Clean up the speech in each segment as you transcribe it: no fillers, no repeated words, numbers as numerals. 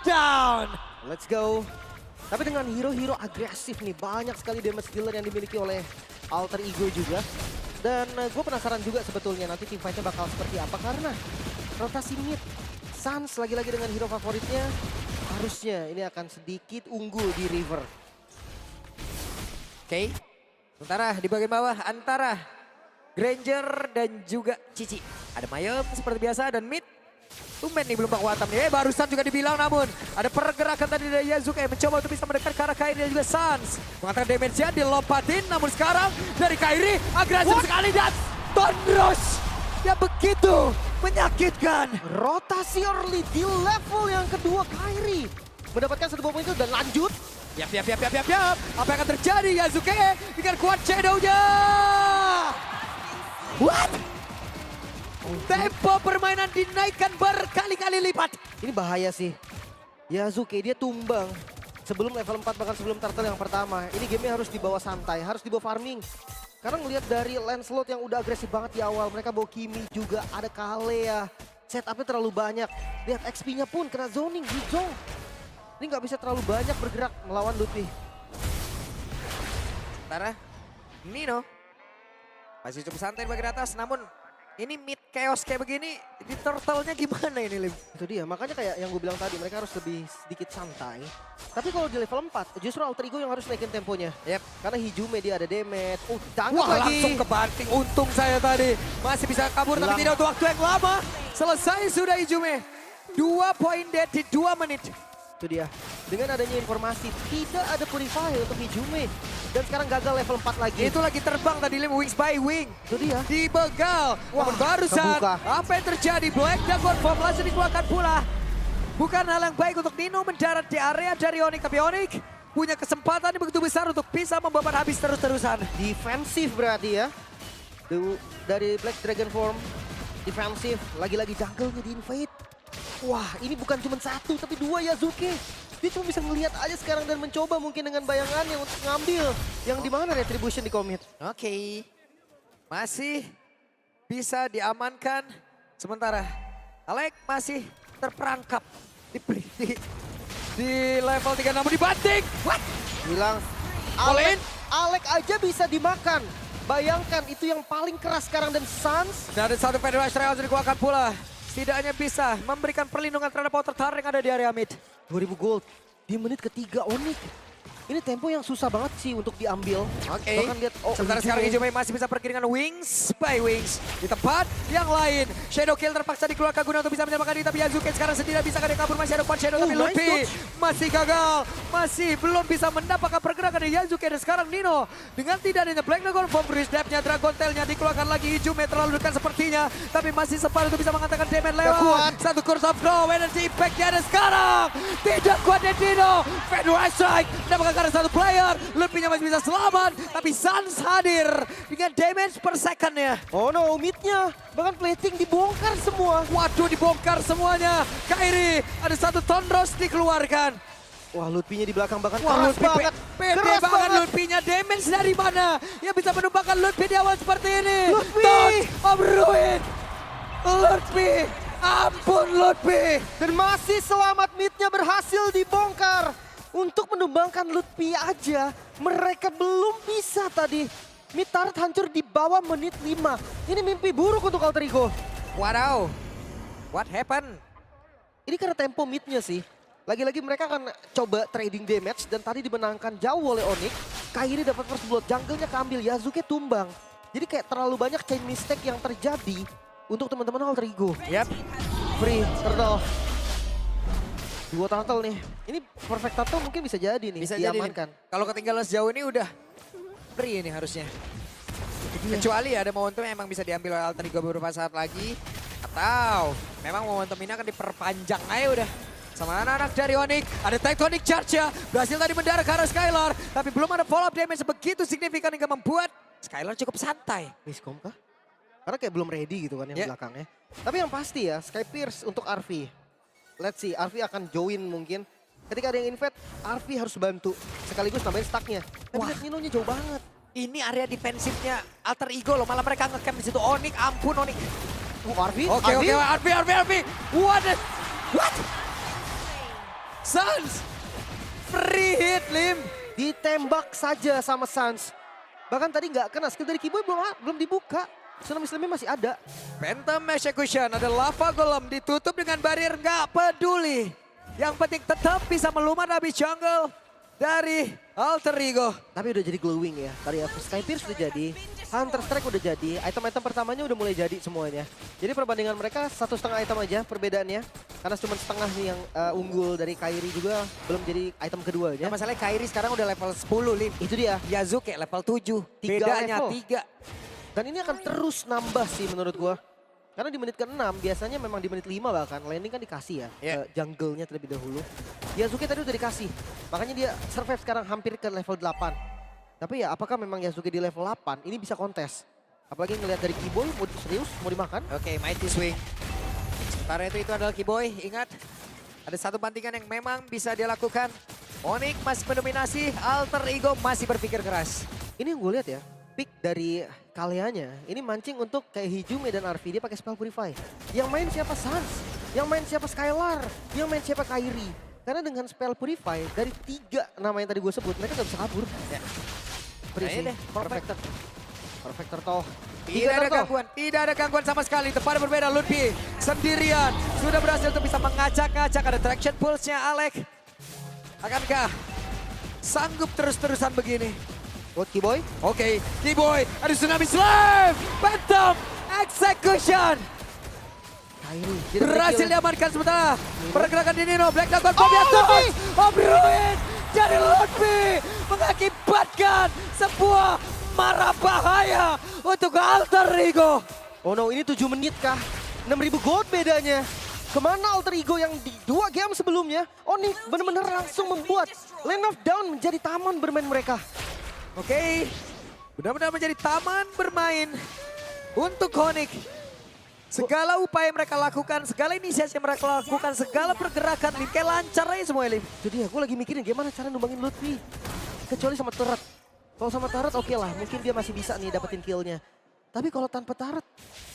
down. Let's go. Tapi dengan hero-hero agresif nih, banyak sekali damage dealer yang dimiliki oleh Alter Ego juga. Dan gue penasaran juga sebetulnya nanti team fight-nya bakal seperti apa. Karena rotasi mid, Sans lagi-lagi dengan hero favoritnya, harusnya ini akan sedikit unggul di River. Oke. Sementara di bagian bawah antara Granger dan juga Cici. Ada Mayem seperti biasa dan mid. Tumben nih belum Pak Watam nih. Barusan juga dibilang namun ada pergerakan tadi dari Yasuke mencoba untuk bisa mendekat ke arah Kairi dan juga Sans. Mengatakan damage-nya dilompatin namun sekarang dari Kairi agresif sekali dan Tondros yang begitu menyakitkan. Rotasi early di level yang kedua Kairi mendapatkan satu bom itu dan lanjut. Yap. Apa yang akan terjadi Yasuke dengan kuat shadow-nya? What? Tempo permainan dinaikkan berkali-kali lipat. Ini bahaya sih. Yasuke dia tumbang sebelum level 4 bahkan sebelum turtle yang pertama. Ini gamenya harus dibawa santai, harus dibawa farming. Karena ngelihat dari Lancelot yang udah agresif banget di awal. Mereka bawa Kimi juga, ada Kalea. Setupnya terlalu banyak. Lihat XP-nya pun kena zoning, Hijong. Ini nggak bisa terlalu banyak bergerak melawan Ludwig. Sementara Nino masih cukup santai di bagian atas, namun ini mid chaos kayak begini, di turtle-nya gimana ini, Lim? Itu dia, makanya kayak yang gue bilang tadi, mereka harus lebih sedikit santai. Tapi kalau di level 4, justru Alter Ego yang harus naikin temponya. Yep. Karena Hijume dia ada damage. Oh, tangkap Wah, lagi. langsung kebanting. Untung saya tadi masih bisa kabur, tapi tidak untuk waktu yang lama. Selesai sudah Ijume. 2 poin dead di 2 menit. Itu dia. Dengan adanya informasi, tidak ada purify untuk Hijume. Dan sekarang gagal level 4 lagi. Itu lagi terbang tadi, Lim, wings by wing. Itu dia. Dibegal. Wah, Namun barusan, kebuka. apa yang terjadi? Black Dragon Form langsung dikeluarkan pula. Bukan hal yang baik untuk Nino mendarat di area dari Onyx. Tapi Onyx punya kesempatan yang begitu besar untuk bisa membabat habis terus-terusan. Defensif berarti ya. Dari Black Dragon Form. Defensif. Lagi-lagi jungle-nya di invade. Wah, ini bukan cuma satu tapi 2 Yasuke. Dia cuma bisa melihat aja sekarang dan mencoba mungkin dengan bayangannya untuk ngambil. Yang dimana Retribution di commit. Oke. Masih bisa diamankan. Sementara Alek masih terperangkap di level 3 namun dibanting. What? Bilang, Colin? Alek aja bisa dimakan. Bayangkan itu yang paling keras sekarang dan Sans. Dan ada satu Federation Trials dikeluarkan pula. Setidaknya bisa memberikan perlindungan terhadap Outer Tower yang ada di area mid. 2000 gold di menit ketiga Onyx. Ini tempo yang susah banget sih untuk diambil. Oke. Bahkan lihat, Sementara sekarang Ijume masih bisa pergi dengan wings by wings. Di tempat yang lain. Shadow Kill terpaksa dikeluarkan guna untuk bisa menyamakan diri. Tapi Yasuke sekarang sendiri bisa kada kabur. Masih ada Quad Shadow. Tapi nice Luffy dodge. masih gagal. Masih belum bisa mendapatkan pergerakan dari Yasuke. Dan sekarang Nino dengan tidak adanya Black Dragon Form Breeze Depth-nya, Dragon Tail-nya dikeluarkan lagi. Ijume terlalu dekat sepertinya. Tapi masih sempat untuk bisa mengatakan damage lewat. Satu Curse of Flow. Energy Impact-nya ada sekarang. Tidak kuat dari Nino. Federal Strike mendapatkan karena satu player. Luffy-nya masih bisa selamat. Tapi Sans hadir dengan damage per second-nya. Oh no, mid-nya. Bahkan plating dibongkar semua. Waduh, dibongkar semuanya. Kairi, ada satu Tondros dikeluarkan. Wah, Lutfi-nya di belakang bahkan Wah, keras Lutfi banget. pede Keras banget banget. Lutfi-nya. Damage dari mana? Yang bisa menumbangkan Lutfi di awal seperti ini. Lutfi! Touch of Ruin. Lutfi. Ampun Lutfi. Dan masih selamat mid-nya berhasil dibongkar. Untuk menumbangkan Lutfi aja, mereka belum bisa tadi. Mid turret hancur di bawah menit 5. Ini mimpi buruk untuk Alter Ego. Wadaw. What happened? Ini karena tempo mid-nya sih. Lagi-lagi mereka akan coba trading damage dan tadi dimenangkan jauh oleh Onyx. Kairi dapat first blood, jungle-nya keambil, Yasuke tumbang. Jadi kayak terlalu banyak chain mistake yang terjadi untuk teman-teman Alter Ego. Yap. Free, turtle. 2 turtle nih. Ini perfect turtle mungkin bisa jadi nih, Bisa jadi diamankan. nih. Kalau ketinggalan sejauh ini udah free ini harusnya. Kecuali ada momentum yang emang bisa diambil oleh Alter Ego beberapa saat lagi. Atau memang momentum ini akan diperpanjang aja udah. Sama anak-anak dari Onyx. Ada Tectonic Charge ya. Berhasil tadi mendarat ke arah Skylar. Tapi belum ada follow up damage sebegitu signifikan hingga membuat Skylar cukup santai. Miscom kah? Karena kayak belum ready gitu kan yang belakangnya. Tapi yang pasti ya, Sky Pierce untuk Arvi. Let's see, Arvi akan join mungkin. Ketika ada yang invade, Arvi harus bantu. Sekaligus nambahin stacknya. Tapi lihat Nino-nya jauh banget. Ini area defensifnya Alter Ego loh. Malah mereka ngecamp di situ. Onyx, ampun Onyx. Arvi? Oke, Arvi. What? Suns. Free hit, Lim. Ditembak saja sama Suns. Bahkan tadi nggak kena, skill dari Kiboy belum dibuka. Tsunami Slamnya masih ada. Phantom Execution, ada lava golem ditutup dengan barrier, nggak peduli. Yang penting tetap bisa melumat habis jungle dari Alter Ego. Tapi udah jadi glowing ya. Tadi Sky Pierce udah jadi, Hunter Strike udah jadi, item-item pertamanya udah mulai jadi semuanya. Jadi perbandingan mereka 1,5 item aja perbedaannya. Karena cuma setengah nih yang unggul dari Kairi juga belum jadi item keduanya. Nah, masalahnya Kairi sekarang udah level 10, Lim. Itu dia. Yasuke level 7. Tiga Bedanya level. 3. Dan ini akan terus nambah sih menurut gua. Karena di menit ke-6 biasanya memang di menit 5 bahkan landing kan dikasih ya Yeah. ke jungle-nya terlebih dahulu. Yasuke tadi udah dikasih. Makanya dia survive sekarang hampir ke level 8. Tapi ya apakah memang Yasuke di level 8 ini bisa kontes? Apalagi ngelihat dari Kiboy mau serius mau dimakan. Oke, Mighty Swing. Sementara itu adalah Kiboy. Ingat, ada satu bantingan yang memang bisa dia lakukan. Onyx masih mendominasi, Alter Ego masih berpikir keras. Ini yang gue lihat ya, pick dari Kaleanya ini mancing untuk kayak Hijume dan RV, dia pakai spell Purify. Yang main siapa Suns, yang main siapa Skylar, yang main siapa Kairi. Karena dengan spell Purify dari 3 nama yang tadi gue sebut, mereka gak bisa kabur. Ya. Free Nah, ini sih, deh, Perfector. Perfector toh. Tidak ada gangguan sama sekali. Tempat berbeda, Ludwig sendirian. Sudah berhasil untuk bisa mengacak-ngacak. Ada traction pulse-nya Alek. Akankah sanggup terus-terusan begini? Buat Kiboy, Oke, Kiboy, ada Tsunami Slam. Phantom Execution. Kairi. Dia Berhasil dapat kill. diamankan sementara. Pergerakan di Nino, Black Dragon, Pobiatos. Obruin dari Ludwig. Mengakibatkan sebuah marah bahaya untuk Alter Ego. Oh no, ini 7 menit kah? 6.000 gold bedanya. Kemana Alter Ego yang di 2 game sebelumnya? Onyx benar-benar langsung membuat Land of Dawn menjadi taman bermain mereka. Oke, benar-benar menjadi taman bermain untuk Onyx. Segala upaya yang mereka lakukan, segala inisiasi yang mereka lakukan, segala pergerakan, Lim, kayak lancar aja semua, Lim. Itu dia, gue lagi mikirin gimana cara numbangin Lutfi. Kecuali sama turret. Kalau sama turret oke lah, mungkin dia masih bisa nih dapetin killnya. Tapi kalau tanpa turret,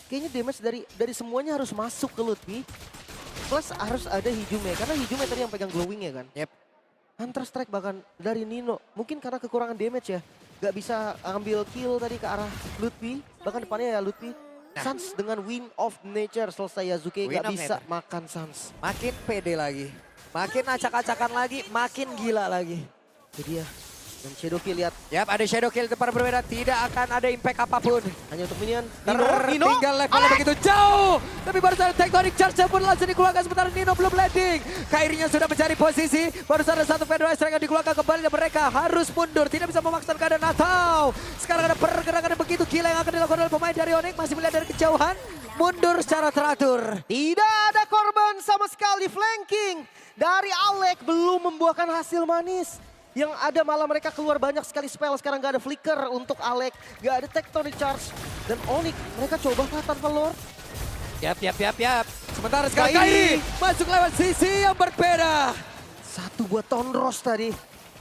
kayaknya damage dari semuanya harus masuk ke Lutfi. Plus harus ada Hijume, karena Hijume tadi yang pegang glowing ya kan. Yep. Hunter Strike bahkan dari Nino, mungkin karena kekurangan damage ya. Gak bisa ambil kill tadi ke arah Lutfi, bahkan depannya ya Lutfi. Nah. Suns dengan Wind of Nature selesai Yasuke Wind gak of bisa Nature. makan Suns. Makin pede lagi, makin acak-acakan lagi, makin gila lagi. Itu dia. Dan Shadowkill lihat Yap, ada shadow kill tempat berbeda, tidak akan ada impact apapun. hanya untuk minion. Tertinggal levelnya begitu jauh. Tapi baru saja Tectonic Charge pun langsung dikeluarkan sementara Nino belum landing. Kairinya sudah mencari posisi. Baru saja satu Federal Strike yang dikeluarkan kembali dan mereka harus mundur. Tidak bisa memaksa keadaan atau sekarang ada pergerakan yang begitu gila yang akan dilakukan oleh pemain dari Onyx. Masih melihat dari kejauhan. Mundur secara teratur. Tidak ada korban sama sekali, flanking dari Alek belum membuahkan hasil manis. Yang ada malah mereka keluar banyak sekali spell, sekarang gak ada flicker untuk Alek, gak ada Tectonic Charge. Dan Onyx mereka coba kan tanpa Lord. Yap. Sementara sekarang Kairi. Kairi masuk lewat sisi yang berbeda. Satu buat Tonros tadi,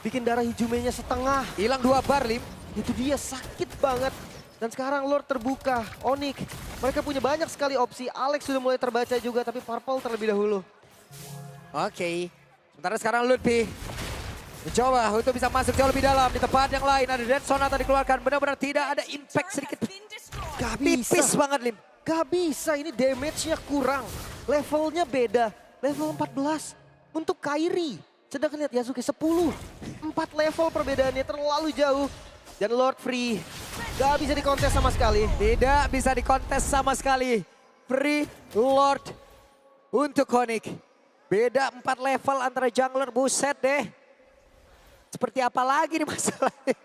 bikin darah Hijumenya setengah. Hilang 2 bar, Lim. Itu dia sakit banget. Dan sekarang Lord terbuka, Onyx mereka punya banyak sekali opsi. Alex sudah mulai terbaca juga, tapi Purple terlebih dahulu. Oke. Sementara sekarang Ludwig mencoba untuk bisa masuk jauh lebih dalam. Di tempat yang lain ada Dead Sonata dikeluarkan. Benar-benar tidak ada impact sedikit. Gak Tipis bisa, banget, Lim. gak bisa, ini damage-nya kurang. Levelnya beda, level 14 untuk Kairi. Sedangkan lihat Yasuke 10, 4 level perbedaannya terlalu jauh. Dan Lord free, gak bisa dikontes sama sekali. Tidak bisa dikontes sama sekali. Free Lord untuk Onyx. Beda 4 level antara jungler, buset deh. Seperti apa lagi nih masalahnya.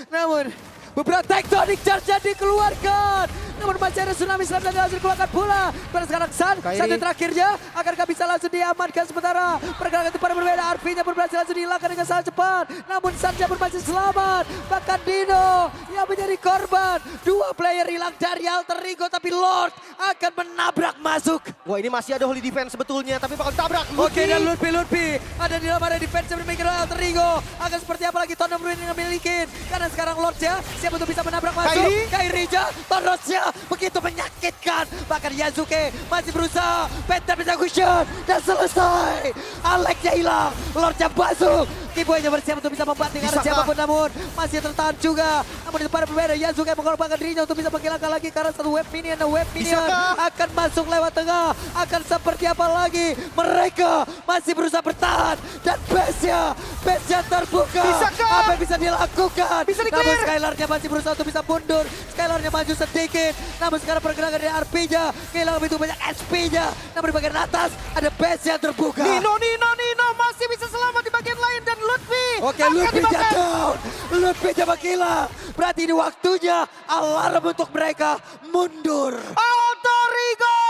Namun beberapa Tectonic Charge dikeluarkan. Namun masih ada Tsunami Slam dan langsung dikeluarkan pula. Pada sekarang Sun, Kairi. satu terakhirnya. Akankah bisa langsung diamankan sementara. Pergerakan tempat berbeda. RV-nya pun berhasil langsung dihilangkan dengan sangat cepat. Namun Sun-nya pun masih selamat. Bahkan Dino yang menjadi korban. 2 player hilang dari Alter Ego. Tapi Lord akan menabrak masuk. Wah ini masih ada Holy Defense sebetulnya, tapi bakal tabrak. Oke, dan Ludwig ada di dalam area defense yang dimiliki oleh Alter Ego. Akan seperti apa lagi Tondom Ruin yang memiliki. Karena sekarang Lord-nya siap untuk bisa menabrak masuk. Kairi. Kairi-nya, Tondosnya saja begitu menyakitkan. Bahkan Yasuke masih berusaha penta execution dan selesai. Alexnya hilang, Lordnya masuk. Kiboynya bersiap untuk bisa membanting arah Bisakah? siapapun, namun masih tertahan juga. Namun di depan berbeda, Yasuke mengorbankan dirinya untuk bisa menghilangkan lagi karena satu web minion dan web minion Bisakah? akan masuk lewat tengah. Akan seperti apa lagi? Mereka masih berusaha bertahan dan base-nya terbuka. Bisakah? Apa yang bisa dilakukan? Bisa Namun di-clear. Skylarnya masih berusaha untuk bisa mundur. Skylarnya maju sedikit. Namun sekarang pergerakan dari RP-nya kehilangan begitu banyak SP-nya. Namun di bagian atas ada base yang terbuka. Nino masih bisa selamat di bagian lain dan Lutfi Oke, akan Lutfi dimakan. jatuh. Lutfi jambak hilang. Berarti ini waktunya alarm untuk mereka mundur. Alter Ego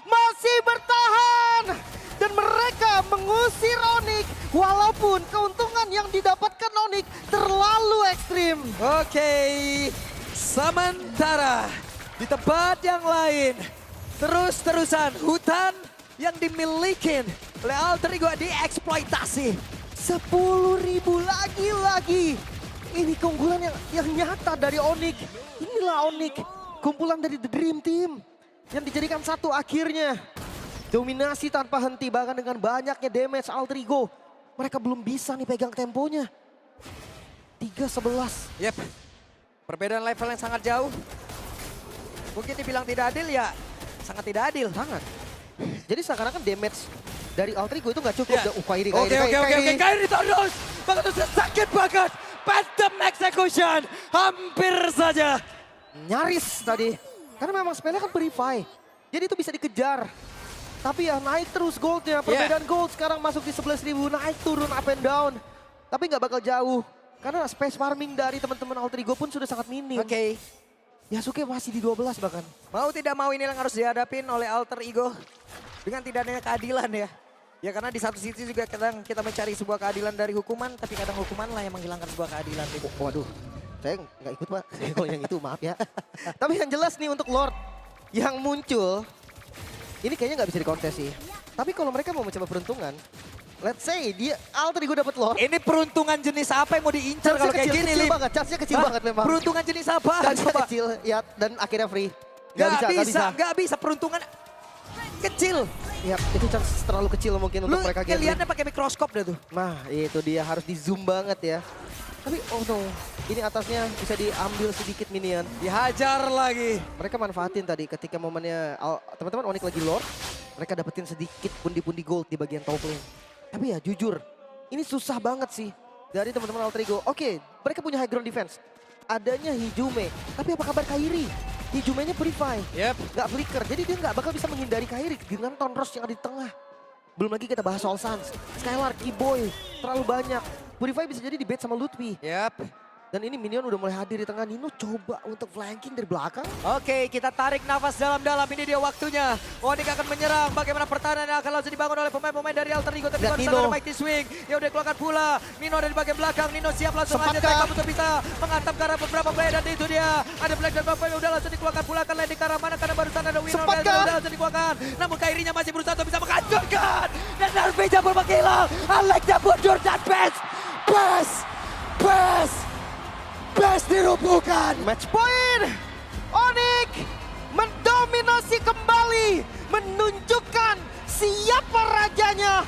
masih bertahan dan mereka mengusir Onyx walaupun keuntungan yang didapatkan Onyx terlalu ekstrim. Oke, sementara di tempat yang lain terus-terusan hutan yang dimiliki oleh Alter Ego dieksploitasi. 10.000 lagi-lagi. Ini keunggulan yang nyata dari Onyx. Inilah Onyx, kumpulan dari The Dream Team yang dijadikan satu akhirnya. Dominasi tanpa henti bahkan dengan banyaknya damage Alter Ego. Mereka belum bisa nih pegang temponya. 3-11. Yep, perbedaan level yang sangat jauh. Mungkin dibilang tidak adil ya, sangat tidak adil. Sangat. Jadi seakan-akan damage dari Alter Ego itu nggak cukup. Ya. Kairi. Oke, Kairi terus. Bahkan itu sakit banget. Phantom Execution, hampir saja. Nyaris tadi. Karena memang spellnya kan Purify. Jadi itu bisa dikejar. Tapi ya naik terus goldnya. Perbedaan gold sekarang masuk di 11.000. Naik turun up and down. Tapi nggak bakal jauh. Karena space farming dari teman-teman Alter Ego pun sudah sangat minim. Oke, Yasuke masih di 12 bahkan. mau tidak mau ini yang harus dihadapin oleh Alter Ego. Dengan tidak adanya keadilan ya. Ya karena di satu sisi juga kadang kita mencari sebuah keadilan dari hukuman. Tapi kadang hukuman lah yang menghilangkan sebuah keadilan. Waduh, saya nggak ikut Pak. Kalau yang itu maaf ya. Tapi yang jelas nih untuk Lord yang muncul. Ini kayaknya nggak bisa dikontes sih. Tapi kalau mereka mau mencoba peruntungan. Let's say dia Alter Ego dapat Lord. Ini peruntungan jenis apa yang mau diincar kalau kayak gini, kecil Lim? banget, chance-nya kecil Hah? banget memang. Peruntungan jenis apa? Chance-nya Coba. kecil, ya dan akhirnya free. Gak bisa. Peruntungan kecil. Ya, itu chance terlalu kecil mungkin Lu untuk mereka gambling. lihatnya pakai mikroskop dah tuh. Nah, itu dia harus di zoom banget ya. Tapi oh no, ini atasnya bisa diambil sedikit minion. Dihajar lagi. Mereka manfaatin tadi ketika momennya teman-teman Onyx lagi lord, mereka dapetin sedikit pundi-pundi gold di bagian top lane. Tapi ya jujur, ini susah banget sih dari teman-teman Alter Ego. Oke, mereka punya high ground defense. Adanya Hijume, tapi apa kabar Kairi? Hijumenya Purify, Yep. nggak flicker. Jadi dia nggak bakal bisa menghindari Kairi dengan Tonros yang ada di tengah. Belum lagi kita bahas soal Sans, Skylar, Kiboy, terlalu banyak. Purify bisa jadi di bait sama Lutfi. Yep. Dan ini minion udah mulai hadir di tengah. Nino coba untuk flanking dari belakang. Oke, kita tarik nafas dalam-dalam. Ini dia waktunya. Onyx akan menyerang. Bagaimana pertahanan yang akan langsung dibangun oleh pemain-pemain dari Alter Ego. Tapi Lihat baru Nino. ada Mighty Swing. Ya udah keluarkan pula. Nino ada di bagian belakang. Nino siap langsung aja. Sepatkah? Kamu untuk bisa menghantam ke arah beberapa player. Dan itu dia. Ada Black dan Buffalo. Udah langsung dikeluarkan pula. Akan landing ke arah mana. Karena barusan ada Winner. Sepatkah? Udah langsung dikeluarkan. Namun Kairinya masih berusaha untuk bisa menghancurkan. Dan Narvija pun menghilang. Alexnya mundur dan Best dirubuhkan. Match point. Onyx mendominasi kembali. Menunjukkan siapa rajanya.